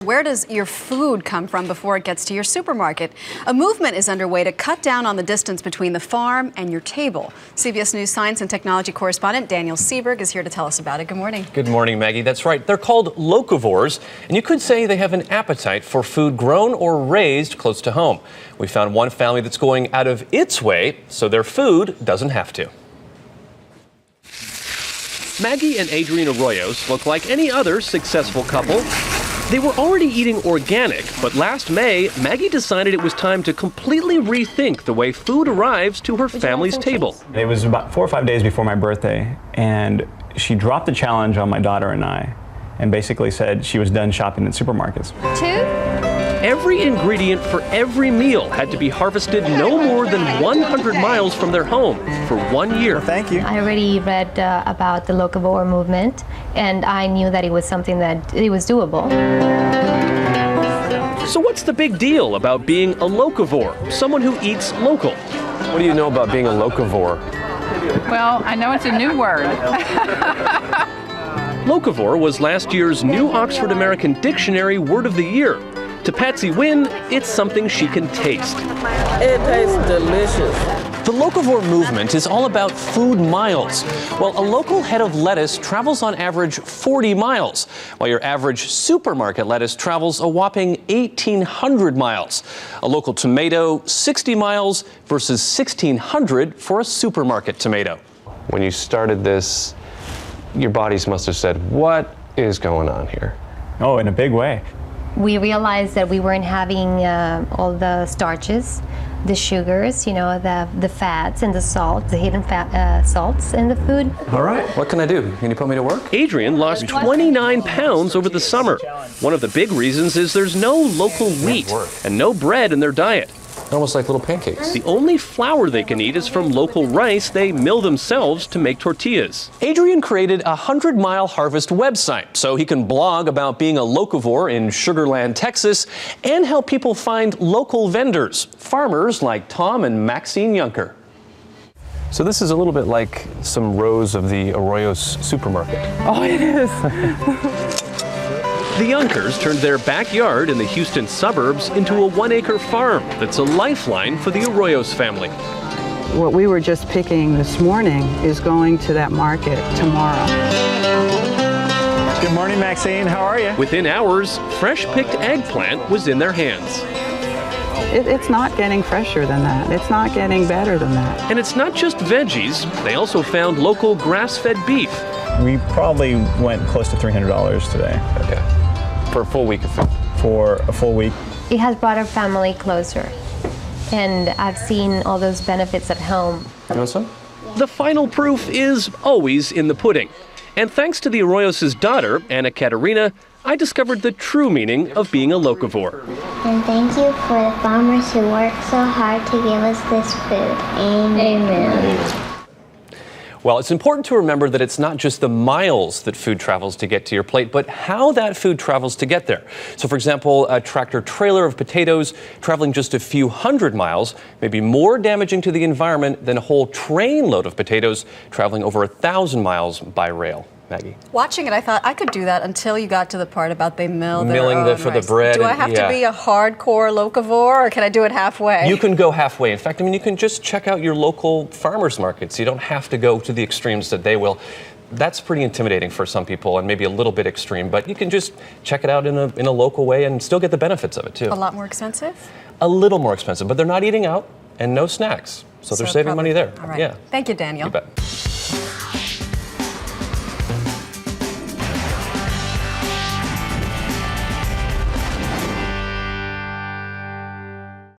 Where does your food come from before it gets to your supermarket? A movement is underway to cut down on the distance between the farm and your table. CBS News science and technology correspondent Daniel Sieberg is here to tell us about it. Good morning. Good morning, Maggie. That's right. They're called locavores, and you could say they have an appetite for food grown or raised close to home. We found one family that's going out of its way so their food doesn't have to. Maggie and Adrian Arroyos look like any other successful couple. They were already eating organic, but last May, Maggie decided it was time to completely rethink the way food arrives to her family's table. It was about 4 or 5 days before my birthday, and she dropped the challenge on my daughter and I, and basically said she was done shopping in supermarkets. Every ingredient for every meal had to be harvested no more than 100 miles from their home for 1 year. Well, thank you. I already read about the Locavore movement, and I knew that it was something that it was doable. So what's the big deal about being a locavore, someone who eats local? What do you know about being a locavore? Well, I know it's a new word. Locavore was last year's New Oxford American Dictionary Word of the Year. To Patsy Wynn, it's something she can taste. It tastes delicious. The locavore movement is all about food miles. Well, a local head of lettuce travels on average 40 miles, while your average supermarket lettuce travels a whopping 1,800 miles. A local tomato, 60 miles versus 1,600 for a supermarket tomato. When you started this, your bodies must have said, what is going on here? Oh, in a big way. We realized that we weren't having all the starches, the sugars, you know, the fats and the salt, the hidden salts in the food. All right. What can I do? Can you put me to work? Adrian lost 29 pounds over the summer. One of the big reasons is there's no local wheat and no bread in their diet. Almost like little pancakes. The only flour they can eat is from local rice they mill themselves to make tortillas. Adrian created a 100-mile harvest website so he can blog about being a locavore in Sugar Land, Texas, and help people find local vendors, farmers like Tom and Maxine Junker. So this is a little bit like some rows of the Arroyos supermarket. Oh, it is. The Junkers turned their backyard in the Houston suburbs into a 1-acre farm that's a lifeline for the Arroyos family. What we were just picking this morning is going to that market tomorrow. Good morning, Maxine. How are you? Within hours, fresh-picked eggplant was in their hands. It's not getting fresher than that. It's not getting better than that. And it's not just veggies. They also found local grass-fed beef. We probably went close to $300 today. Okay. For a full week of food. For a full week. It has brought our family closer, and I've seen all those benefits at home. You want some? The final proof is always in the pudding. And thanks to the Arroyos' daughter, Anna Katerina, I discovered the true meaning of being a locavore. And thank you for the farmers who work so hard to give us this food. Amen. Well, it's important to remember that it's not just the miles that food travels to get to your plate, but how that food travels to get there. So, for example, a tractor trailer of potatoes traveling just a few hundred miles may be more damaging to the environment than a whole train load of potatoes traveling over 1,000 miles by rail. Maggie. Watching it, I thought I could do that until you got to the part about they mill their Milling own for rice. the bread. Do I have to be a hardcore locavore, or can I do it halfway? You can go halfway. In fact, I mean, you can just check out your local farmers markets. You don't have to go to the extremes that they will. That's pretty intimidating for some people and maybe a little bit extreme, but you can just check it out in a local way and still get the benefits of it, too. A lot more expensive? A little more expensive, but they're not eating out and no snacks. So they're saving money there. All right. Yeah. Thank you, Daniel. You bet.